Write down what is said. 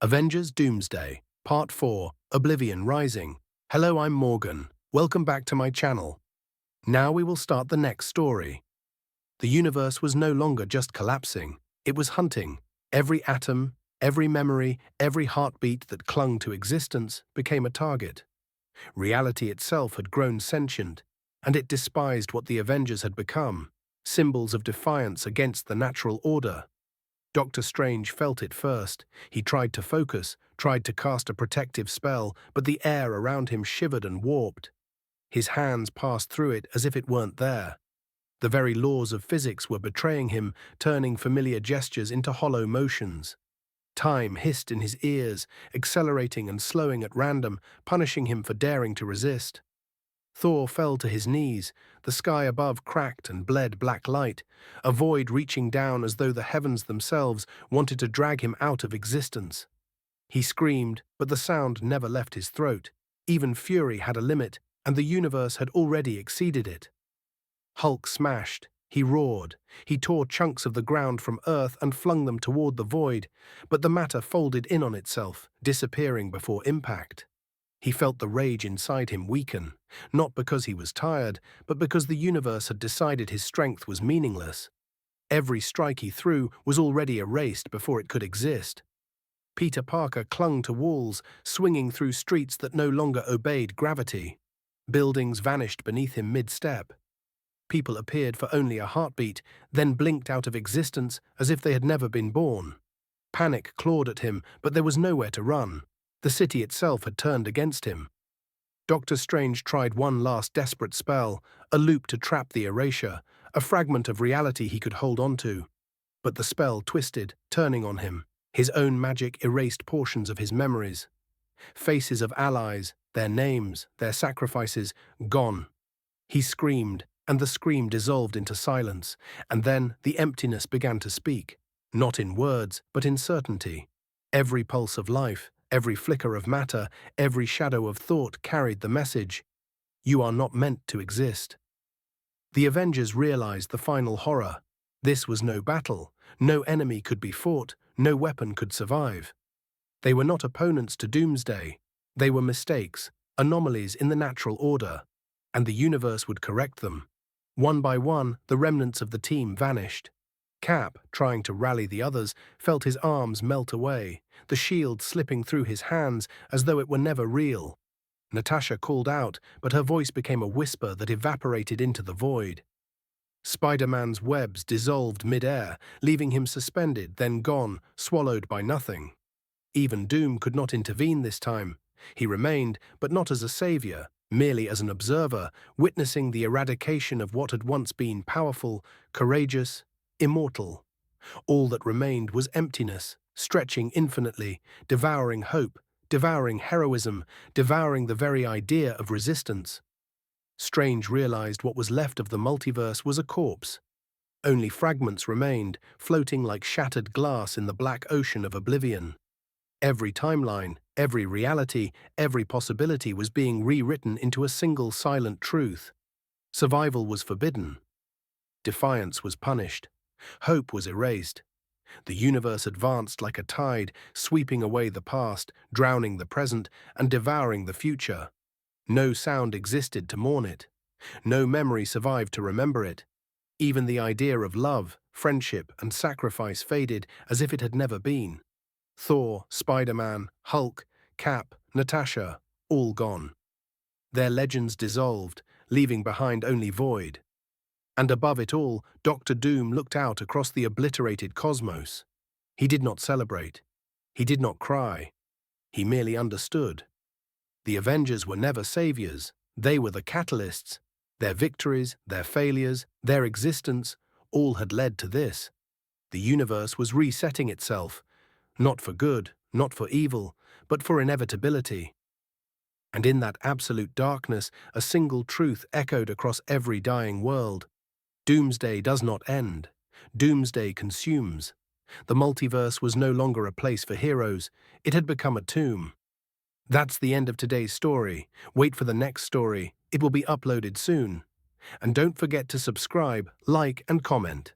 Avengers Doomsday, Part 4, Oblivion Rising. Hello, I'm Morgan. Welcome back to my channel. Now we will start the next story. The universe was no longer just collapsing, it was hunting. Every atom, every memory, every heartbeat that clung to existence became a target. Reality itself had grown sentient, and it despised what the Avengers had become, symbols of defiance against the natural order. Doctor Strange felt it first. He tried to focus, tried to cast a protective spell, but the air around him shivered and warped. His hands passed through it as if it weren't there. The very laws of physics were betraying him, turning familiar gestures into hollow motions. Time hissed in his ears, accelerating and slowing at random, punishing him for daring to resist. Thor fell to his knees, the sky above cracked and bled black light, a void reaching down as though the heavens themselves wanted to drag him out of existence. He screamed, but the sound never left his throat. Even fury had a limit, and the universe had already exceeded it. Hulk smashed, he roared, he tore chunks of the ground from Earth and flung them toward the void, but the matter folded in on itself, disappearing before impact. He felt the rage inside him weaken, not because he was tired, but because the universe had decided his strength was meaningless. Every strike he threw was already erased before it could exist. Peter Parker clung to walls, swinging through streets that no longer obeyed gravity. Buildings vanished beneath him mid-step. People appeared for only a heartbeat, then blinked out of existence as if they had never been born. Panic clawed at him, but there was nowhere to run. The city itself had turned against him. Doctor Strange tried one last desperate spell, a loop to trap the erasure, a fragment of reality he could hold on to. But the spell twisted, turning on him. His own magic erased portions of his memories. Faces of allies, their names, their sacrifices, gone. He screamed, and the scream dissolved into silence, and then the emptiness began to speak, not in words, but in certainty. Every pulse of life, every flicker of matter, every shadow of thought carried the message: you are not meant to exist. The Avengers realized the final horror. This was no battle, no enemy could be fought, no weapon could survive. They were not opponents to Doomsday. They were mistakes, anomalies in the natural order, and the universe would correct them. One by one, the remnants of the team vanished. Cap, trying to rally the others, felt his arms melt away, the shield slipping through his hands as though it were never real. Natasha called out, but her voice became a whisper that evaporated into the void. Spider-Man's webs dissolved mid-air, leaving him suspended, then gone, swallowed by nothing. Even Doom could not intervene this time. He remained, but not as a savior, merely as an observer, witnessing the eradication of what had once been powerful, courageous, immortal. All that remained was emptiness, stretching infinitely, devouring hope, devouring heroism, devouring the very idea of resistance. Strange realized what was left of the multiverse was a corpse. Only fragments remained, floating like shattered glass in the black ocean of oblivion. Every timeline, every reality, every possibility was being rewritten into a single silent truth. Survival was forbidden. Defiance was punished. Hope was erased. The universe advanced like a tide, sweeping away the past, drowning the present, and devouring the future. No sound existed to mourn it. No memory survived to remember it. Even the idea of love, friendship, and sacrifice faded as if it had never been. Thor, Spider-Man, Hulk, Cap, Natasha, all gone. Their legends dissolved, leaving behind only void. And above it all, Dr. Doom looked out across the obliterated cosmos. He did not celebrate. He did not cry. He merely understood. The Avengers were never saviors. They were the catalysts. Their victories, their failures, their existence, all had led to this. The universe was resetting itself, not for good, not for evil, but for inevitability. And in that absolute darkness, a single truth echoed across every dying world. Doomsday does not end. Doomsday consumes. The multiverse was no longer a place for heroes. It had become a tomb. That's the end of today's story. Wait for the next story. It will be uploaded soon. And don't forget to subscribe, like, and comment.